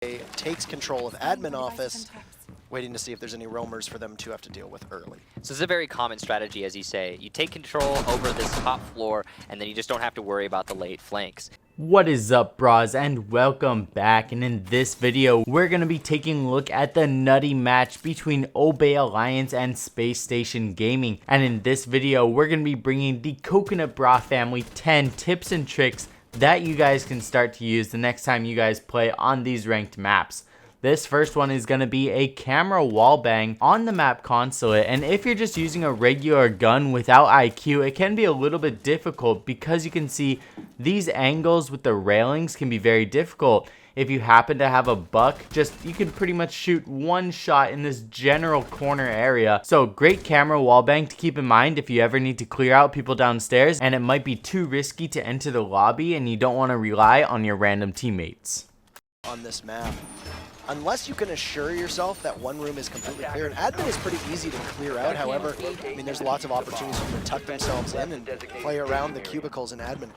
takes control of admin office, waiting to see if there's any roamers for them to have to deal with early. So this is a very common strategy, as you say. You take control over this top floor, and then you just don't have to worry about the late flanks. What is up, bros, and welcome back. And in this video, we're going to be taking a look at the nutty match between Obey Alliance and Space Station Gaming. And in this video, we're going to be bringing the Coconut Bra family 10 tips and tricks that you guys can start to use the next time you guys play on these ranked maps. This first one is going to be a camera wallbang on the map Consulate, and if you're just using a regular gun without IQ, it can be a little bit difficult because you can see these angles with the railings can be very difficult. If you happen to have a buck, you can pretty much shoot one shot in this general corner area. So great camera wallbang to keep in mind if you ever need to clear out people downstairs and it might be too risky to enter the lobby and you don't want to rely on your random teammates. On this map, unless you can assure yourself that one room is completely clear, and admin is pretty easy to clear out. However, I mean, there's lots of opportunities for them to tuck themselves in and play around the cubicles in admin.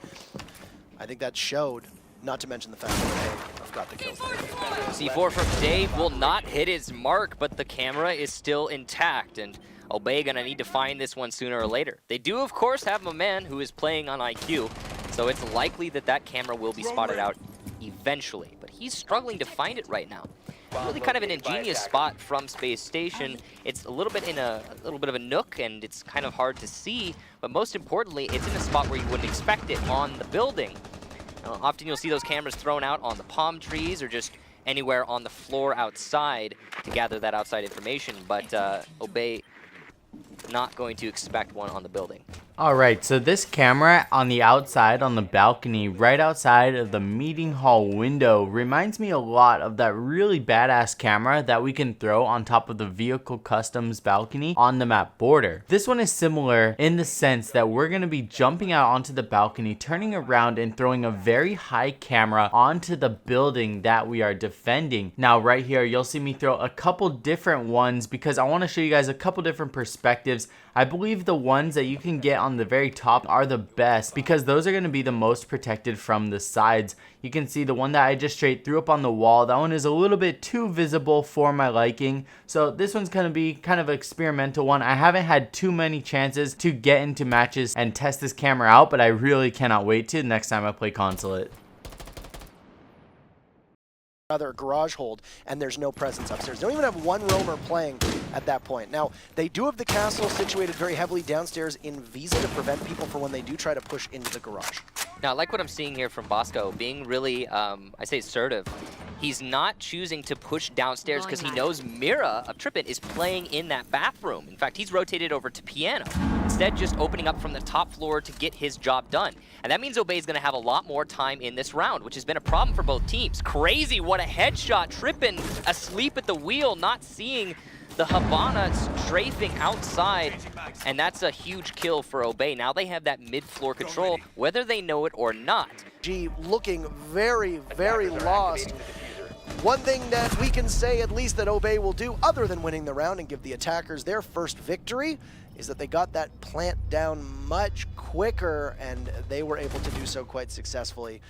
I think that showed, not to mention the fact that they have got the kills. C4 from Dave will not hit his mark, but the camera is still intact, and Obey gonna need to find this one sooner or later. They do, of course, have a man who is playing on IQ, so it's likely that that camera will be spotted out eventually, but he's struggling to find it right now. Really kind of an ingenious spot from Space Station. It's a little bit in a little bit of a nook, and it's kind of hard to see, but most importantly, it's in a spot where you wouldn't expect it on the building. Often you'll see those cameras thrown out on the palm trees or just anywhere on the floor outside to gather that outside information, but Obey not going to expect one on the building. Alright, so this camera on the outside, on the balcony, right outside of the meeting hall window, reminds me a lot of that really badass camera that we can throw on top of the vehicle customs balcony on the map border. This one is similar in the sense that we're going to be jumping out onto the balcony, turning around and throwing a very high camera onto the building that we are defending. Now right here, you'll see me throw a couple different ones because I want to show you guys a couple different perspectives. I believe the ones that you can get on the very top are the best because those are going to be the most protected from the sides. You can see the one that I just straight threw up on the wall. That one is a little bit too visible for my liking. So this one's going to be kind of an experimental one. I haven't had too many chances to get into matches and test this camera out, but I really cannot wait to next time I play Consulate. Rather a garage hold, and there's no presence upstairs. They don't even have one roamer playing at that point. Now, they do have the castle situated very heavily downstairs in Visa to prevent people from when they do try to push into the garage. Now, I like what I'm seeing here from Bosco, being really, I say assertive. He's not choosing to push downstairs because he knows Mira of Trippet is playing in that bathroom. In fact, he's rotated over to piano, instead just opening up from the top floor to get his job done. And that means Obey's going to have a lot more time in this round, which has been a problem for both teams. Crazy, what a headshot. Trippin asleep at the wheel, not seeing the Hibana strafing outside, and that's a huge kill for Obey. Now they have that mid-floor control, whether they know it or not. G looking very, very lost. One thing that we can say at least that Obey will do, other than winning the round and give the attackers their first victory, is that they got that plant down much quicker, and they were able to do so quite successfully.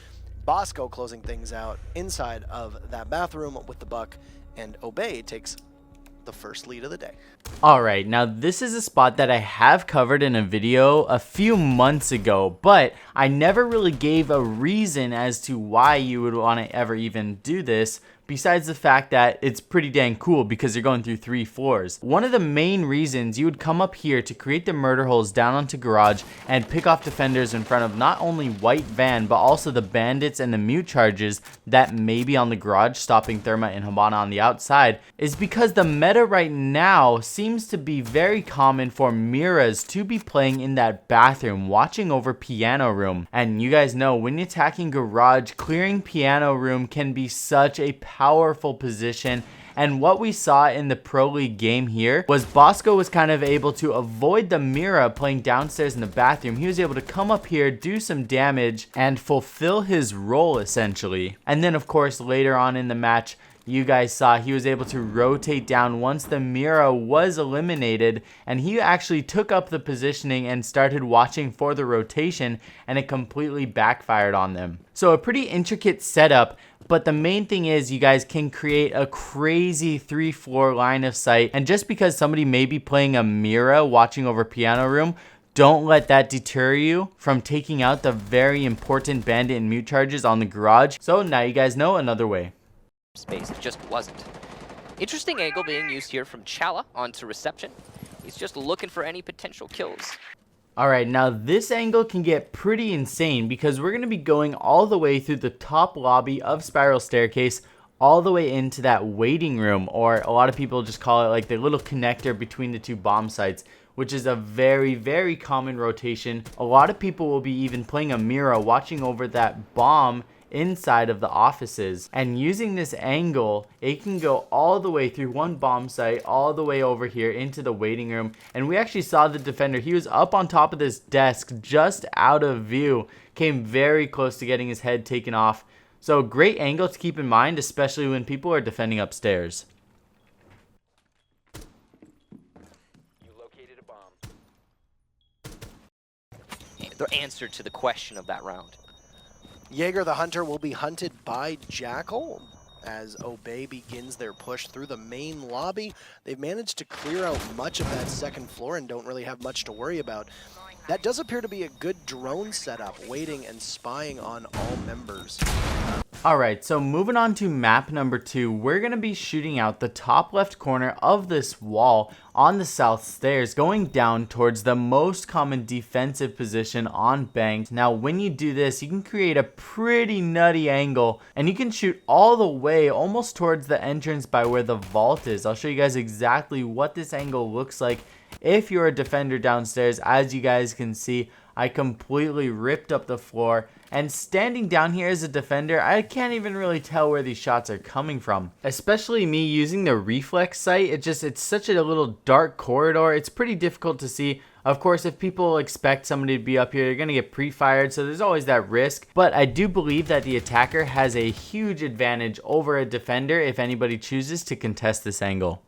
Bosco closing things out inside of that bathroom with the buck, and Obey takes the first lead of the day. Alright, now this is a spot that I have covered in a video a few months ago, but I never really gave a reason as to why you would want to ever even do this, besides the fact that it's pretty dang cool because you're going through 3 floors. One of the main reasons you would come up here to create the murder holes down onto garage and pick off defenders in front of not only white van but also the bandits and the mute charges that may be on the garage stopping Thermite and Hibana on the outside is because the meta right now seems to be very common for Miras to be playing in that bathroom watching over piano room. And you guys know when you're attacking garage, clearing piano room can be such a powerful position, and what we saw in the Pro League game here was Bosco was kind of able to avoid the Mira playing downstairs in the bathroom. He was able to come up here, do some damage, and fulfill his role essentially. And then of course later on in the match, you guys saw he was able to rotate down once the Mira was eliminated, and he actually took up the positioning and started watching for the rotation, and it completely backfired on them. So a pretty intricate setup But the main thing is you guys can create a crazy 3-floor line of sight. And just because somebody may be playing a Mira watching over piano room, don't let that deter you from taking out the very important bandit and mute charges on the garage. So now you guys know another way. Space, it just wasn't. Interesting angle being used here from Chala onto reception. He's just looking for any potential kills. Alright, now this angle can get pretty insane because we're going to be going all the way through the top lobby of Spiral Staircase all the way into that waiting room, or a lot of people just call it like the little connector between the two bomb sites, which is a very, very common rotation. A lot of people will be even playing a Mira watching over that bomb inside of the offices, and using this angle it can go all the way through one bomb site all the way over here into the waiting room. And we actually saw the defender, he was up on top of this desk just out of view, came very close to getting his head taken off. So great angle to keep in mind, especially when people are defending upstairs. You located a bomb. The answer to the question of that round. Jaeger the Hunter will be hunted by Jackal as Obey begins their push through the main lobby. They've managed to clear out much of that second floor and don't really have much to worry about. That does appear to be a good drone setup, waiting and spying on all members. Alright, so moving on to map number 2, we're going to be shooting out the top left corner of this wall on the south stairs, going down towards the most common defensive position on Bank. Now when you do this, you can create a pretty nutty angle, and you can shoot all the way almost towards the entrance by where the vault is. I'll show you guys exactly what this angle looks like if you're a defender downstairs. As you guys can see, I completely ripped up the floor, and standing down here as a defender, I can't even really tell where these shots are coming from. Especially me using the reflex sight, it's such a little dark corridor, it's pretty difficult to see. Of course, if people expect somebody to be up here, they're going to get pre-fired, so there's always that risk. But I do believe that the attacker has a huge advantage over a defender if anybody chooses to contest this angle.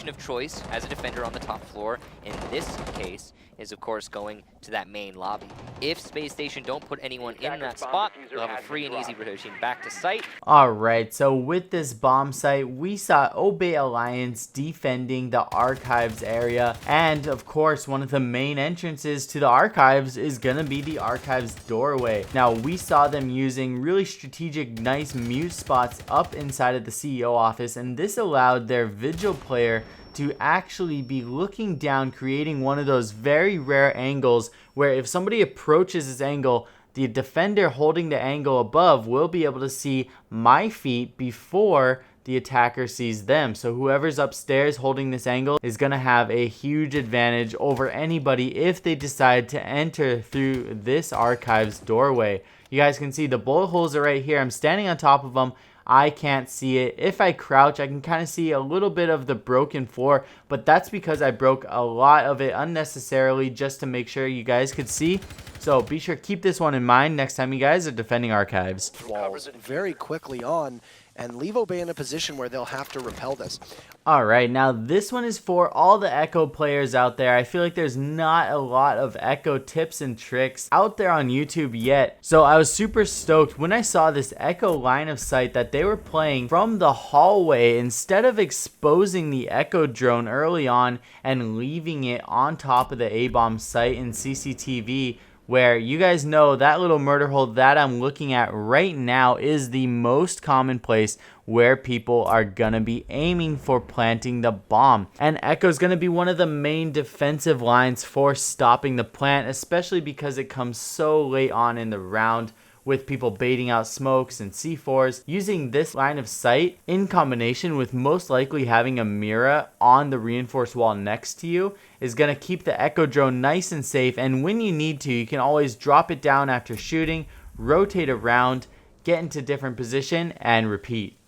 Of choice as a defender on the top floor in this case is of course going to that main lobby. If Space Station don't put anyone in that spot, they'll have a free and easy rotation back to site. Alright, so with this bomb site, we saw Obey Alliance defending the archives area, and of course one of the main entrances to the archives is gonna be the archives doorway. Now we saw them using really strategic nice mute spots up inside of the CEO office, and this allowed their Vigil player to actually be looking down, creating one of those very rare angles where if somebody approaches this angle, the defender holding the angle above will be able to see my feet before the attacker sees them. So whoever's upstairs holding this angle is going to have a huge advantage over anybody if they decide to enter through this archives doorway. You guys can see the bullet holes are right here. I'm standing on top of them. I can't see it. If I crouch, I can kind of see a little bit of the broken floor, but that's because I broke a lot of it unnecessarily just to make sure you guys could see. So be sure to keep this one in mind next time you guys are defending archives. Walls very quickly on and leave Obey in a position where they'll have to repel this. Alright, now this one is for all the Echo players out there. I feel like there's not a lot of Echo tips and tricks out there on YouTube yet. So I was super stoked when I saw this Echo line of sight that they were playing from the hallway instead of exposing the Echo drone early on and leaving it on top of the A-bomb site in CCTV, where you guys know that little murder hole that I'm looking at right now is the most common place where people are gonna be aiming for planting the bomb. And Echo is gonna be one of the main defensive lines for stopping the plant, especially because it comes so late on in the round with people baiting out smokes and C4s. Using this line of sight in combination with most likely having a Mira on the reinforced wall next to you is going to keep the Echo drone nice and safe, and when you need to, you can always drop it down after shooting, rotate around, get into different position, and repeat.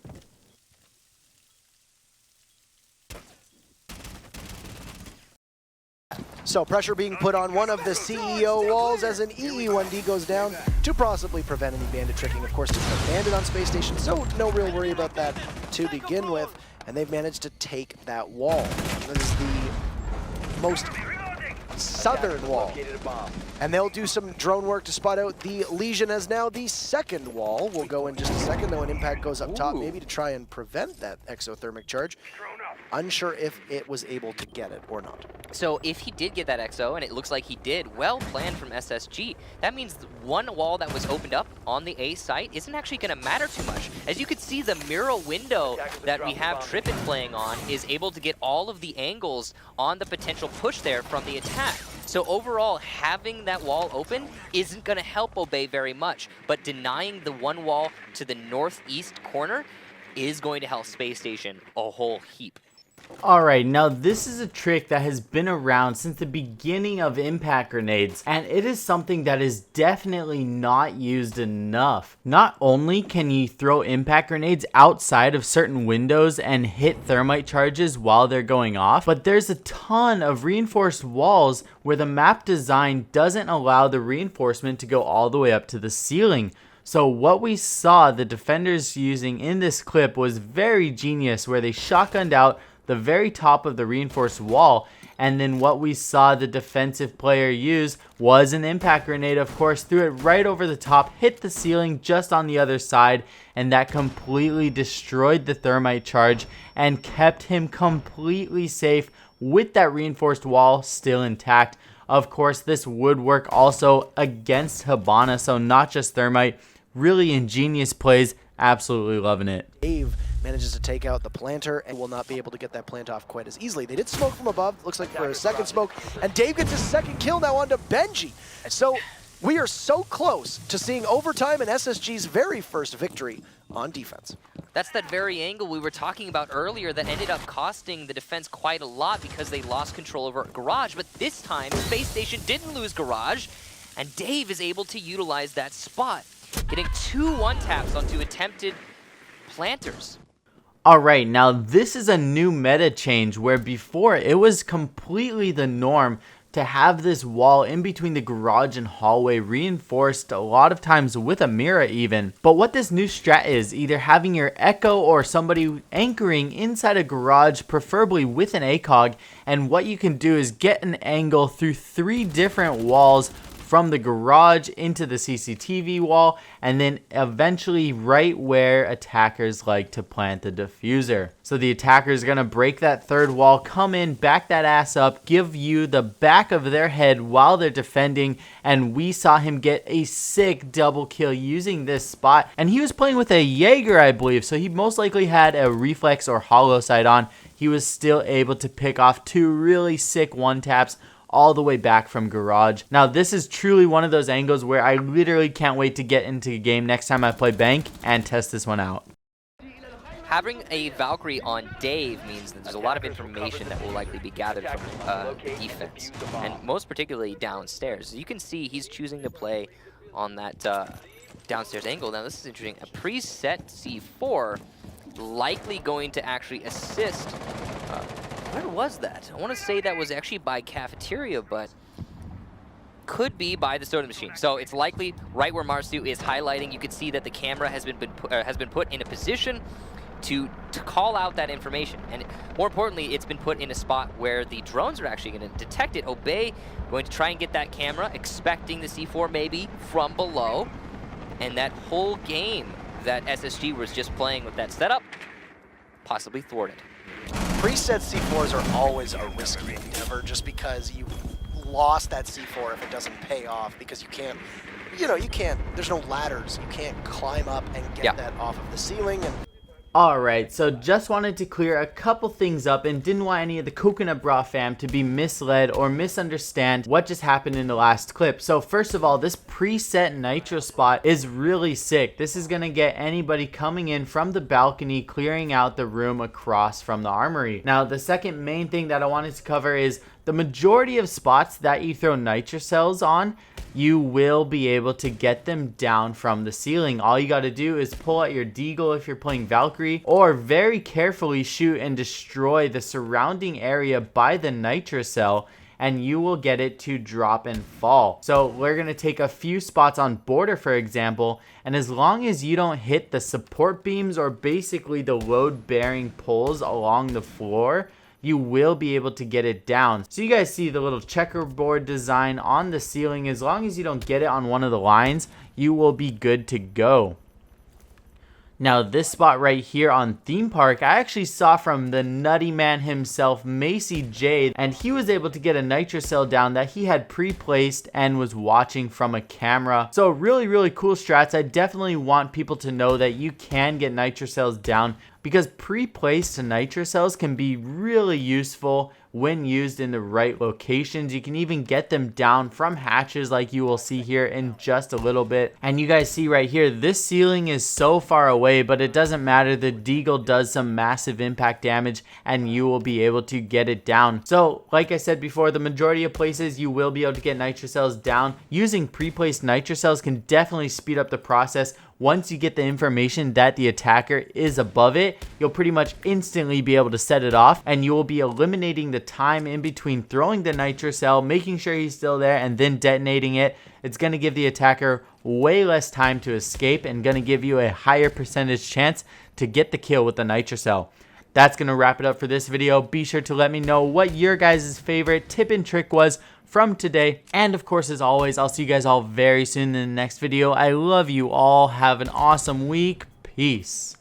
So pressure being put on one of the CEO walls as an EE1D goes down to possibly prevent any bandit tricking. Of course, there's no bandit on Space Station, so no real worry about that to begin with. And they've managed to take that wall. That is the most southern wall. And they'll do some drone work to spot out the Legion as now the second wall. We'll go in just a second, though an impact goes up top, maybe to try and prevent that exothermic charge. Unsure if it was able to get it or not. So if he did get that XO, and it looks like he did, well planned from SSG, that means one wall that was opened up on the A site isn't actually going to matter too much. As you can see, the mural window that we have Trippin playing on is able to get all of the angles on the potential push there from the attack. So overall, having that wall open isn't going to help Obey very much, but denying the one wall to the northeast corner is going to help Space Station a whole heap. Alright, now this is a trick that has been around since the beginning of impact grenades, and it is something that is definitely not used enough. Not only can you throw impact grenades outside of certain windows and hit thermite charges while they're going off, but there's a ton of reinforced walls where the map design doesn't allow the reinforcement to go all the way up to the ceiling. So what we saw the defenders using in this clip was very genius, where they shotgunned out the very top of the reinforced wall, and then what we saw the defensive player use was an impact grenade, of course, threw it right over the top, hit the ceiling just on the other side, and that completely destroyed the thermite charge and kept him completely safe with that reinforced wall still intact. Of course, this would work also against Hibana, so not just thermite. Really ingenious plays, absolutely loving it. Dave manages to take out the planter and will not be able to get that plant off quite as easily. They did smoke from above, looks like for a second smoke, and Dave gets his second kill now onto Benji. So we are so close to seeing overtime and SSG's very first victory on defense. That's that very angle we were talking about earlier that ended up costing the defense quite a lot because they lost control over Garage, but this time Space Station didn't lose Garage, and Dave is able to utilize that spot, getting 2 one-taps onto attempted planters. Alright, now this is a new meta change where before it was completely the norm to have this wall in between the garage and hallway reinforced a lot of times with a mirror even. But what this new strat is, either having your echo or somebody anchoring inside a garage, preferably with an ACOG, and what you can do is get an angle through 3 different walls from the garage into the CCTV wall, and then eventually right where attackers like to plant the diffuser. So the attacker is going to break that third wall, come in, back that ass up, give you the back of their head while they're defending, and we saw him get a sick double kill using this spot. And he was playing with a Jaeger, I believe, so he most likely had a reflex or hollow sight on. He was still able to pick off 2 really sick one-taps all the way back from garage. Now this is truly one of those angles where I literally can't wait to get into a game next time I play Bank and test this one out. Having a Valkyrie on Dave means that there's a lot of information that will likely be gathered from defense, and most particularly downstairs. You can see he's choosing to play on that downstairs angle. Now this is interesting. A preset C4 likely going to actually assist. Where was that? I want to say that was actually by cafeteria, but could be by the soda machine. So it's likely right where Marsu is highlighting. You can see that the camera has been put in a position to call out that information, and more importantly, it's been put in a spot where the drones are actually going to detect it. Obey going to try and get that camera, expecting the C4 maybe from below, and that whole game that SSG was just playing with that setup possibly thwarted. Preset C4s are always a risky endeavor just because you lost that C4 if it doesn't pay off, because you can't, there's no ladders. You can't climb up and get that off of the ceiling. And Alright, so just wanted to clear a couple things up and didn't want any of the Coconut Bra fam to be misled or misunderstand what just happened in the last clip. So first of all, this preset nitro spot is really sick. This is going to get anybody coming in from the balcony clearing out the room across from the armory. Now the second main thing that I wanted to cover is the majority of spots that you throw nitro cells on, you will be able to get them down from the ceiling. All you got to do is pull out your deagle if you're playing Valkyrie, or very carefully shoot and destroy the surrounding area by the nitro cell, and you will get it to drop and fall. So we're going to take a few spots on border, for example, and as long as you don't hit the support beams or basically the load bearing poles along the floor, you will be able to get it down. So you guys see the little checkerboard design on the ceiling. As long as you don't get it on one of the lines, you will be good to go. Now this spot right here on Theme Park, I actually saw from the nutty man himself, Macy J, and he was able to get a nitrocell down that he had pre-placed and was watching from a camera. So really cool strats. I definitely want people to know that you can get nitrocells down, because pre-placed nitrocells can be really useful when used in the right locations. You can even get them down from hatches like you will see here in just a little bit. And you guys see right here, this ceiling is so far away, but it doesn't matter. The deagle does some massive impact damage and you will be able to get it down. So like I said before, the majority of places you will be able to get nitrocells down. Using pre-placed nitrocells can definitely speed up the process. Once you get the information that the attacker is above it, you'll pretty much instantly be able to set it off, and you will be eliminating the time in between throwing the nitrocell, making sure he's still there, and then detonating it. It's going to give the attacker way less time to escape and going to give you a higher percentage chance to get the kill with the nitrocell. That's going to wrap it up for this video. Be sure to let me know what your guys' favorite tip and trick was from today. And of course, as always, I'll see you guys all very soon in the next video. I love you all. Have an awesome week. Peace.